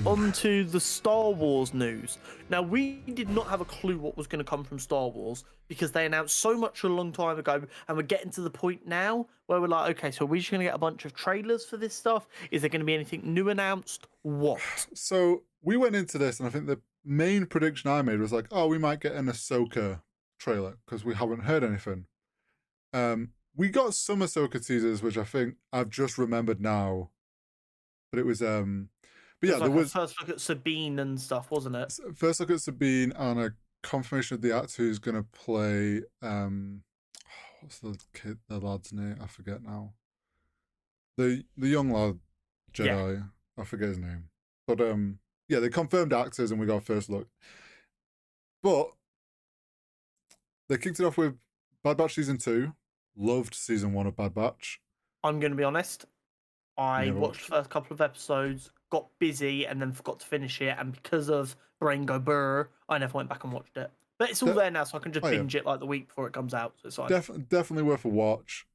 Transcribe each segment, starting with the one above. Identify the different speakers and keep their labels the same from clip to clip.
Speaker 1: onto the Star Wars news. Now, we did not have a clue what was going to come from Star Wars because they announced so much a long time ago, and we're getting to the point now where we're like, okay, so we're just going to get a bunch of trailers for this stuff. Is there going to be anything new announced? What?
Speaker 2: So we went into this, and I think the main prediction I made was like, oh, we might get an Ahsoka trailer because we haven't heard anything. We got some Ahsoka teasers, which I think I've just remembered now. But it was but yeah,
Speaker 1: It was
Speaker 2: there
Speaker 1: like a
Speaker 2: was
Speaker 1: first look at Sabine and stuff, wasn't it?
Speaker 2: first look at Sabine and a confirmation of the actor who's gonna play what's the lad's name? I forget now. The young lad Jedi. Yeah. I forget his name. But yeah, they confirmed actors and we got a first look. But they kicked it off with Bad Batch Season 2. Loved Season 1 of Bad Batch.
Speaker 1: I'm going to be honest. I watched the first couple of episodes, got busy, and then forgot to finish it. And because of Brain Go Burr, I never went back and watched it. But it's all there now, so I can just binge it like the week before it comes out. So it's fine.
Speaker 2: Definitely worth a watch.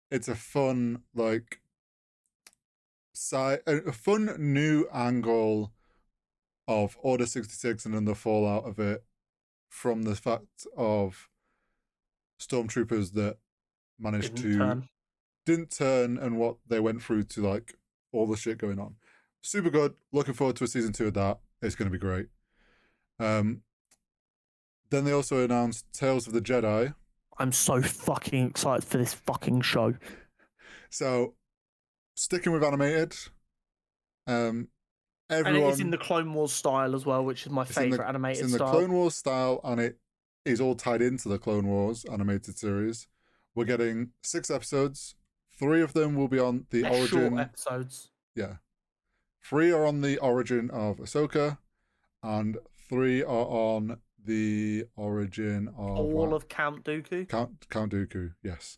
Speaker 2: It's a fun, like, a fun new angle of Order 66 and then the fallout of it from the fact of stormtroopers that managed didn't turn and what they went through to like all the shit going on. Super good. Looking forward to a season 2 of that. It's going to be great. Then they also announced Tales of the Jedi.
Speaker 1: I'm so fucking excited for this fucking show.
Speaker 2: So, sticking with animated,
Speaker 1: and it is in the Clone Wars style as well, which is my favorite animated style.
Speaker 2: It's in the Clone Wars style, and it is all tied into the Clone Wars animated series. We're getting 6 episodes. 3 of them will be on the origin.
Speaker 1: Short episodes.
Speaker 2: Yeah. 3 are on the origin of Ahsoka, and 3 are on the origin of
Speaker 1: all of Count Dooku.
Speaker 2: Count Dooku, yes.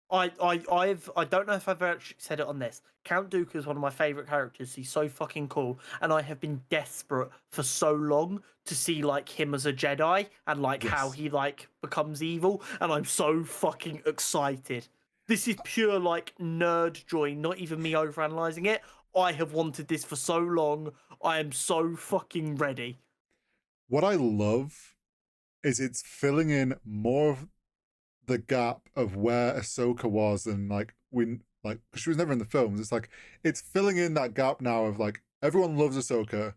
Speaker 1: I don't know if I've actually said it on this. Count Dooku is one of my favorite characters. He's so fucking cool, and I have been desperate for so long to see like him as a Jedi and like how he like becomes evil, and I'm so fucking excited. This is pure like nerd joy, not even me overanalyzing it. I have wanted this for so long. I am so fucking ready.
Speaker 2: What I love is it's filling in more of the gap of where Ahsoka was, and like cause she was never in the films. It's like it's filling in that gap now of like everyone loves Ahsoka,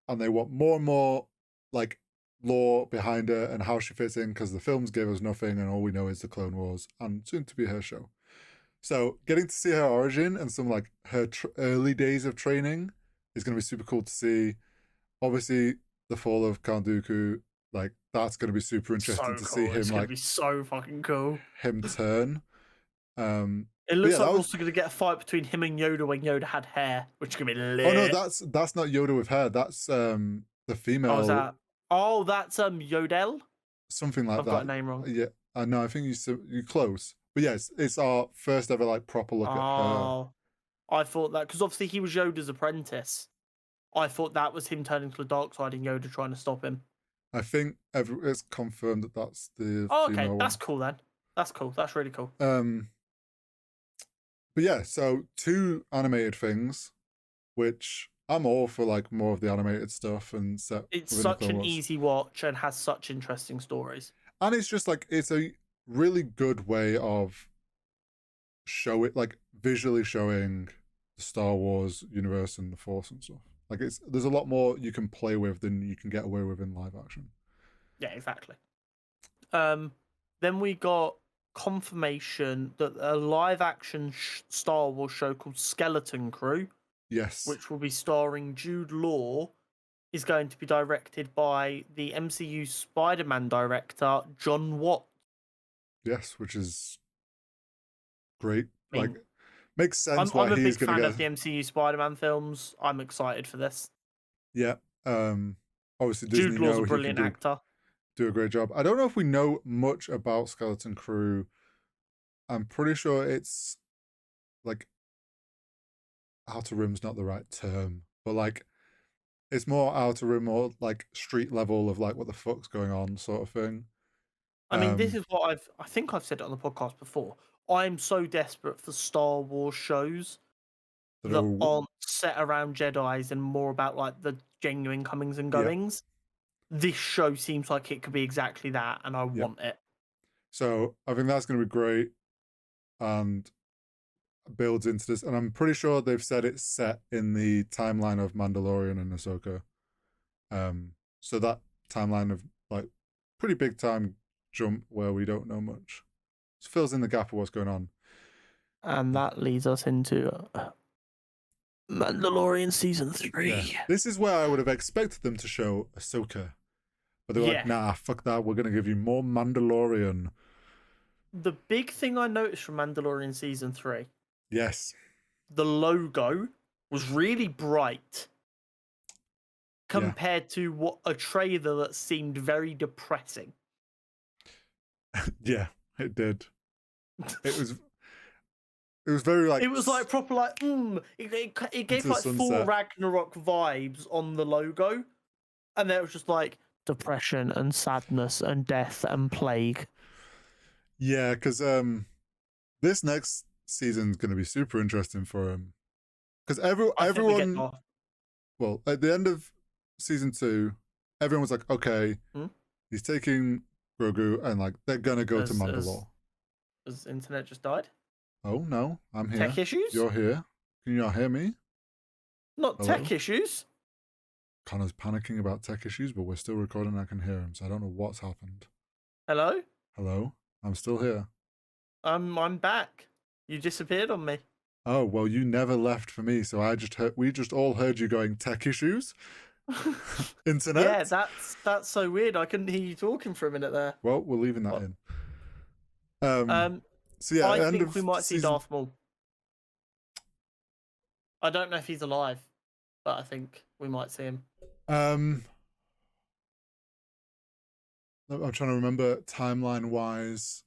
Speaker 2: and they want more and more like lore behind her and how she fits in because the films gave us nothing, and all we know is the Clone Wars and soon to be her show. So getting to see her origin and some like her early days of training is going to be super cool to see. Obviously, the fall of Count Dooku, like that's going to be super interesting to see him. It's
Speaker 1: going to be so fucking cool.
Speaker 2: Him turn.
Speaker 1: It looks like we're also going to get a fight between him and Yoda when Yoda had hair, which is going to be lit.
Speaker 2: Oh no, that's not Yoda with hair. That's the female.
Speaker 1: Oh, is that? Oh, that's Yodel.
Speaker 2: Something like that.
Speaker 1: I've got a name wrong.
Speaker 2: Yeah, I know. I think you're close. But yes, it's our first ever like proper look at her.
Speaker 1: I thought that because obviously he was Yoda's apprentice. I thought that was him turning to the dark side and Yoda trying to stop him.
Speaker 2: I think it's confirmed that that's the.
Speaker 1: Oh, okay, that's cool then. That's cool. That's really cool.
Speaker 2: But yeah, so 2 animated things, which I'm all for like more of the animated stuff and set.
Speaker 1: It's such an easy watch and has such interesting stories.
Speaker 2: And it's just like it's a really good way of like visually showing the Star Wars universe and the Force and stuff. Like there's a lot more you can play with than you can get away with in live action.
Speaker 1: Yeah, exactly. Then we got confirmation that a live action Star Wars show called Skeleton Crew,
Speaker 2: yes,
Speaker 1: which will be starring Jude Law, is going to be directed by the MCU Spider-Man director John Watts.
Speaker 2: Yes, which is great. Like makes sense why he's going to get.
Speaker 1: I'm a big fan of the MCU Spider-Man films. I'm excited for this.
Speaker 2: Yeah. Obviously Disney
Speaker 1: Jude Law's a brilliant actor.
Speaker 2: Do a great job. I don't know if we know much about Skeleton Crew. I'm pretty sure it's like outer rim's not the right term, but like it's more outer rim or like street level of like what the fuck's going on sort of thing.
Speaker 1: I mean, this is what I think I've said it on the podcast before. I'm so desperate for Star Wars shows that aren't set around Jedi's and more about like the genuine comings and goings. This show seems like it could be exactly that, and I want it.
Speaker 2: So I think that's going to be great, and builds into this. And I'm pretty sure they've said it's set in the timeline of Mandalorian and Ahsoka. So that timeline of like pretty big time jump where we don't know much. It fills in the gap of what's going on.
Speaker 1: And that leads us into Mandalorian season 3.
Speaker 2: Yeah. This is where I would have expected them to show Ahsoka. But they're like, nah, fuck that. We're going to give you more Mandalorian.
Speaker 1: The big thing I noticed from Mandalorian season 3.
Speaker 2: Yes.
Speaker 1: The logo was really bright compared to what a trailer that seemed very depressing.
Speaker 2: Yeah, it did. It was very like...
Speaker 1: It was like proper like, it gave like full Ragnarok vibes on the logo. And then it was just like depression and sadness and death and plague.
Speaker 2: Yeah, because this next season's going to be super interesting for him. Because everyone... Well, at the end of season 2, everyone was like, okay, he's taking Grogu and like they're going to go to Mandalore.
Speaker 1: Has internet just died?
Speaker 2: Oh, no, I'm here.
Speaker 1: Tech issues?
Speaker 2: You're here. Can you not hear me?
Speaker 1: Not Hello? Tech issues.
Speaker 2: Connor's panicking about tech issues, but we're still recording and I can hear him, so I don't know what's happened.
Speaker 1: Hello?
Speaker 2: Hello? I'm still here.
Speaker 1: I'm back. You disappeared on me.
Speaker 2: Oh, well, you never left for me, so we just all heard you going, tech issues? Internet?
Speaker 1: Yeah, that's so weird. I couldn't hear you talking for a minute there.
Speaker 2: Well, we're leaving that in. So yeah,
Speaker 1: I think we might see Darth Maul. I don't know if he's alive, but I think we might see him.
Speaker 2: I'm trying to remember timeline-wise.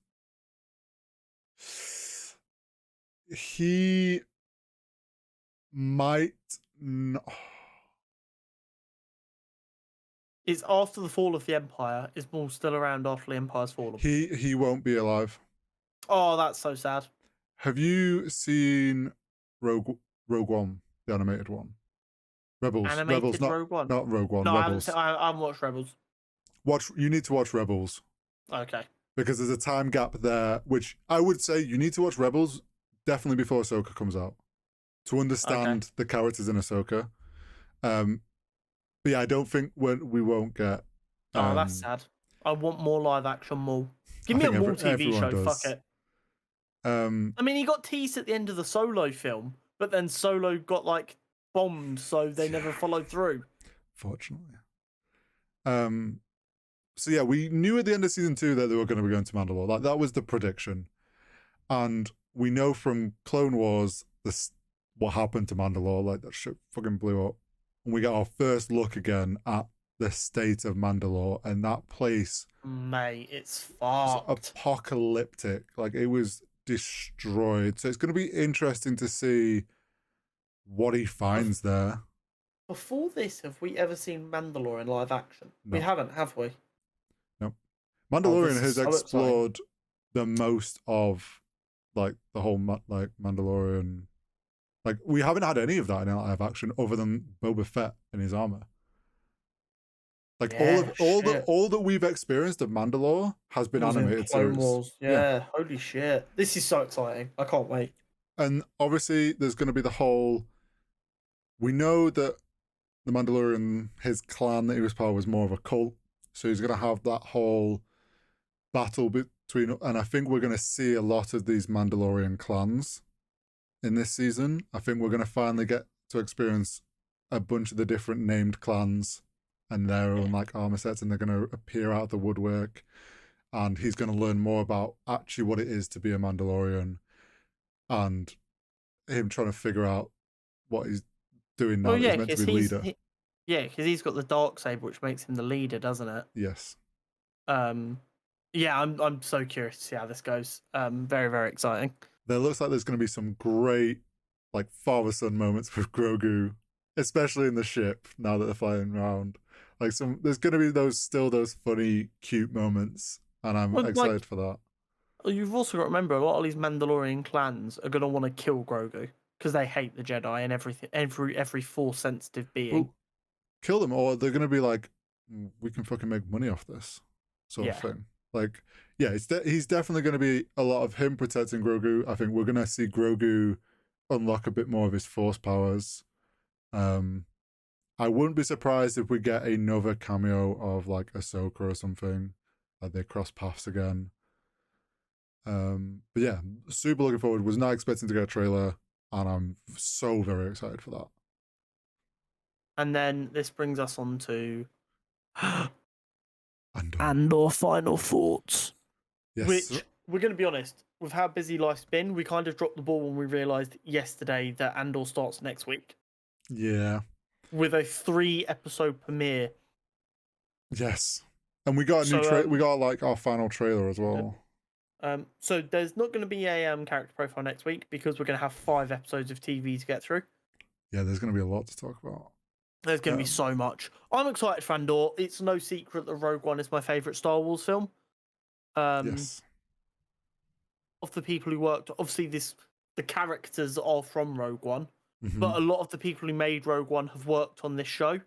Speaker 2: He might not...
Speaker 1: Is after the fall of the Empire, is Maul still around after the Empire's fallen?
Speaker 2: He won't be alive.
Speaker 1: Oh, that's so sad.
Speaker 2: Have you seen Rogue One, the animated one? Rebels.
Speaker 1: Animated
Speaker 2: Rebels,
Speaker 1: Rogue One?
Speaker 2: Not Rogue One,
Speaker 1: no,
Speaker 2: Rebels.
Speaker 1: I haven't watched Rebels.
Speaker 2: You need to watch Rebels.
Speaker 1: Okay.
Speaker 2: Because there's a time gap there, which I would say you need to watch Rebels definitely before Ahsoka comes out to understand the characters in Ahsoka. But yeah, I don't think we won't get...
Speaker 1: oh, that's sad. I want more live action Maul. Give me a Maul TV show, fuck it. I mean, he got teased at the end of the Solo film, but then Solo got, like, bombed, so they never followed through.
Speaker 2: Fortunately. So yeah, we knew at the end of season 2 that they were going to be going to Mandalore. Like, that was the prediction. And we know from Clone Wars what happened to Mandalore. Like, that shit fucking blew up. And we got our first look again at the state of Mandalore, and that place...
Speaker 1: Mate, it's fucked.
Speaker 2: Apocalyptic. Like, it was destroyed. So it's going to be interesting to see what he finds there.
Speaker 1: Before this, have we ever seen Mandalore in live action?
Speaker 2: No.
Speaker 1: We haven't, have we?
Speaker 2: No. Mandalorian has explored the most of, like, the whole, like, Mandalorian... Like, we haven't had any of that in live action other than Boba Fett and his armor. Like, all that we've experienced of Mandalore has been animated series.
Speaker 1: Wars. Yeah, holy shit. This is so exciting. I can't wait.
Speaker 2: And obviously, there's going to be the whole... We know that the Mandalorian, his clan that he was part of, was more of a cult. So he's going to have that whole battle between... And I think we're going to see a lot of these Mandalorian clans in this season. I think we're going to finally get to experience a bunch of the different named clans and their own like armor sets, and they're going to appear out of the woodwork, and he's going to learn more about actually what it is to be a Mandalorian and him trying to figure out what he's doing now. He's meant to be leader.
Speaker 1: Because he's got the dark saber, which makes him the leader, doesn't it?
Speaker 2: Yes.
Speaker 1: Yeah, I'm so curious to see how this goes. Very, very exciting.
Speaker 2: There looks like there's going to be some great, like, father-son moments with Grogu, especially in the ship, now that they're flying around. Like, there's going to be those funny, cute moments, and I'm excited for that.
Speaker 1: You've also got to remember, a lot of these Mandalorian clans are going to want to kill Grogu. because they hate the Jedi and everything, every force sensitive being.
Speaker 2: Well, kill them, or they're gonna be like, we can fucking make money off this sort of thing. Like, yeah, he's definitely going to be a lot of him protecting Grogu. I think we're going to see Grogu unlock a bit more of his Force powers. I wouldn't be surprised if we get another cameo of like Ahsoka or something, like they cross paths again. But yeah, super looking forward. Was not expecting to get a trailer, and I'm so very excited for that.
Speaker 1: And then this brings us on to
Speaker 2: Andor.
Speaker 1: Andor final thoughts.
Speaker 2: Yes.
Speaker 1: Which, we're going to be honest, with how busy life's been, we kind of dropped the ball when we realised yesterday that Andor starts next week.
Speaker 2: Yeah.
Speaker 1: With a 3-episode premiere.
Speaker 2: Yes. And we got a new we got like our final trailer as well.
Speaker 1: So there's not going to be a character profile next week because we're going to have 5 episodes of TV to get through.
Speaker 2: Yeah, there's going to be a lot to talk about.
Speaker 1: There's going to be so much. I'm excited for Andor. It's no secret that Rogue One is my favourite Star Wars film.
Speaker 2: Yes.
Speaker 1: Of the people who worked, obviously the characters are from Rogue One, but a lot of the people who made Rogue One have worked on this show.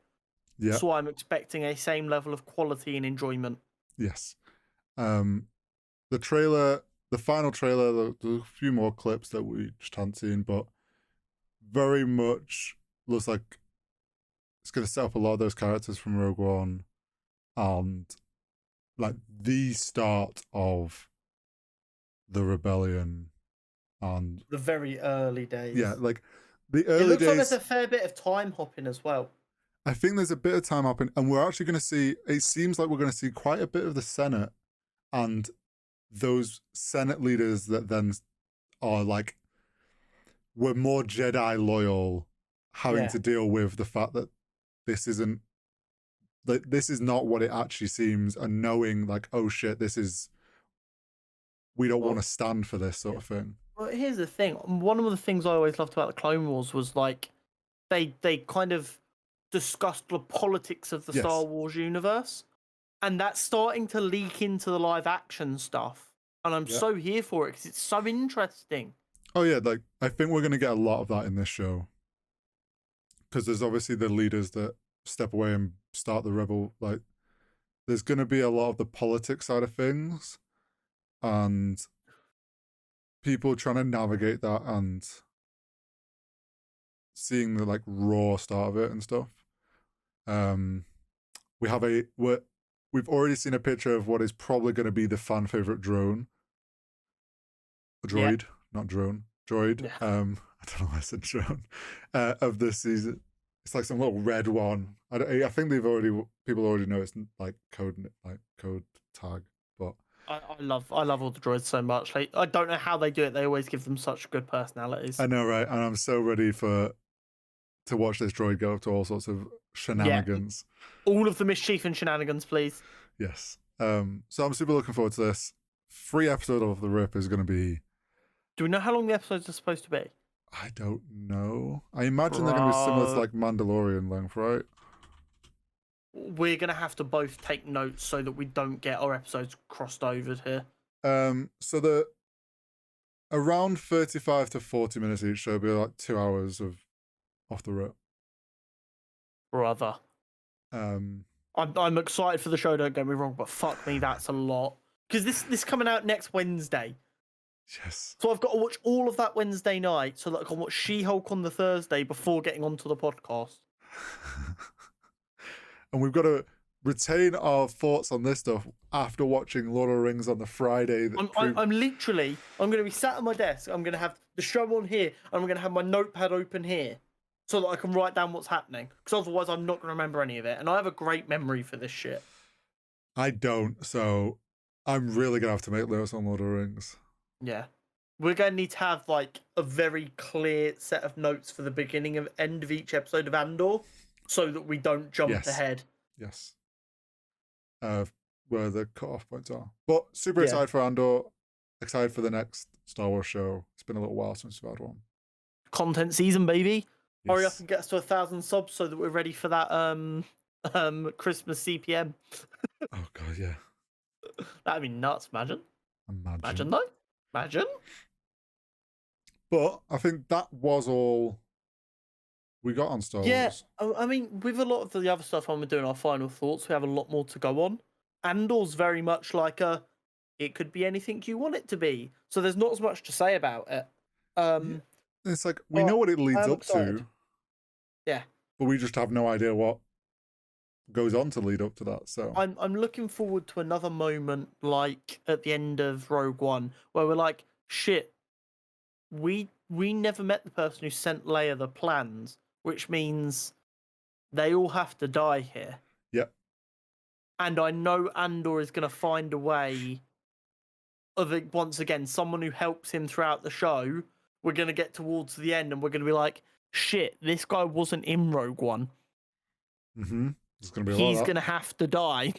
Speaker 2: Yeah.
Speaker 1: So I'm expecting a same level of quality and enjoyment.
Speaker 2: Yes. The trailer, the final trailer, there's a few more clips that we just haven't seen, but very much looks like it's going to set up a lot of those characters from Rogue One and like the start of the rebellion and
Speaker 1: the very early days.
Speaker 2: Yeah, like the early days.
Speaker 1: It looks like there's a fair bit of time hopping as well.
Speaker 2: I think there's a bit of time hopping, and we're actually going to see, it seems like we're going to see quite a bit of the Senate and those Senate leaders that then are like, were more Jedi loyal, having to deal with the fact that this isn't, like, this is not what it actually seems, and knowing like, oh shit, this is, we don't want to stand for this sort of thing.
Speaker 1: Well, here's the thing. One of the things I always loved about the Clone Wars was like, they kind of discussed the politics of the Star Wars universe, and that's starting to leak into the live action stuff, and I'm so here for it because it's so interesting.
Speaker 2: Oh yeah, like I think we're going to get a lot of that in this show, because there's obviously the leaders that step away and start the rebel, like there's going to be a lot of the politics side of things and people trying to navigate that and seeing the like raw start of it and stuff. We've already seen a picture of what is probably going to be the fan favorite droid, not drone, droid.
Speaker 1: Yeah.
Speaker 2: I don't know why I said drone. Of this season, it's like some little red one. I think people already know it's like code tag, but
Speaker 1: I love all the droids so much. Like, I don't know how they do it. They always give them such good personalities.
Speaker 2: I know, right? And I'm so ready to watch this droid go up to all sorts of shenanigans.
Speaker 1: Yeah. All of the mischief and shenanigans, please.
Speaker 2: Yes. So I'm super looking forward to this. 3 episode of The Rip is going to be...
Speaker 1: Do we know how long the episodes are supposed to be?
Speaker 2: I don't know. I imagine they're going to be similar to like Mandalorian length, right?
Speaker 1: We're going to have to both take notes so that we don't get our episodes crossed over here.
Speaker 2: So the around 35 to 40 minutes each, so it'll be like 2 hours of off the rip.
Speaker 1: Brother. I'm excited for the show, don't get me wrong, but fuck me, that's a lot. Because this coming out next Wednesday.
Speaker 2: Yes.
Speaker 1: So I've got to watch all of that Wednesday night so that I can watch She-Hulk on the Thursday before getting onto the podcast.
Speaker 2: And we've got to retain our thoughts on this stuff after watching Lord of the Rings on the Friday.
Speaker 1: I'm going to be sat at my desk. I'm going to have the show on here, and I'm going to have my notepad open here so that I can write down what's happening. Because otherwise I'm not going to remember any of it. And I have a great memory for this shit.
Speaker 2: I don't, so I'm really going to have to make notes on Lord of the Rings.
Speaker 1: Yeah. We're going to need to have like a very clear set of notes for the beginning and end of each episode of Andor so that we don't jump ahead.
Speaker 2: Yes. Where the cut-off points are. But super excited for Andor. Excited for the next Star Wars show. It's been a little while since we've had one.
Speaker 1: Content season, baby.
Speaker 2: Yes.
Speaker 1: Hurry up and get us to 1,000 subs so that we're ready for that Christmas CPM.
Speaker 2: Oh god, yeah.
Speaker 1: That'd be nuts, imagine though. Imagine.
Speaker 2: But I think that was all we got on Star
Speaker 1: Yeah,
Speaker 2: Wars.
Speaker 1: I mean, with a lot of the other stuff when we're doing our final thoughts, we have a lot more to go on. Andor's very much like it could be anything you want it to be. So there's not as much to say about it.
Speaker 2: Yeah.
Speaker 1: Um,
Speaker 2: It's like we know
Speaker 1: but
Speaker 2: what it
Speaker 1: I
Speaker 2: leads
Speaker 1: am
Speaker 2: up
Speaker 1: excited.
Speaker 2: to,
Speaker 1: Yeah,
Speaker 2: but we just have no idea what goes on to lead up to that. So
Speaker 1: I'm looking forward to another moment like at the end of Rogue One where we're like, shit, we never met the person who sent Leia the plans, which means they all have to die here.
Speaker 2: yeah.
Speaker 1: And I know Andor is going to find a way of it once again, someone who helps him throughout the show. We're going to get towards the end and we're going to be like, shit, this guy wasn't in Rogue One.
Speaker 2: Mm-hmm. There's gonna be a lot of
Speaker 1: He's
Speaker 2: that.
Speaker 1: going to have to die.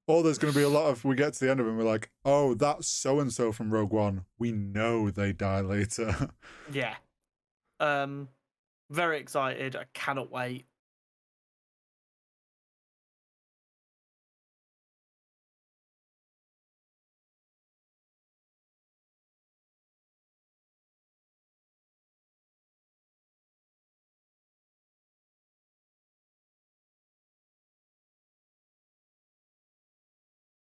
Speaker 2: Or there's going to be a lot of, we get to the end of it and we're like, oh, that's so and so from Rogue One. We know they die later.
Speaker 1: Yeah. Very excited. I cannot wait.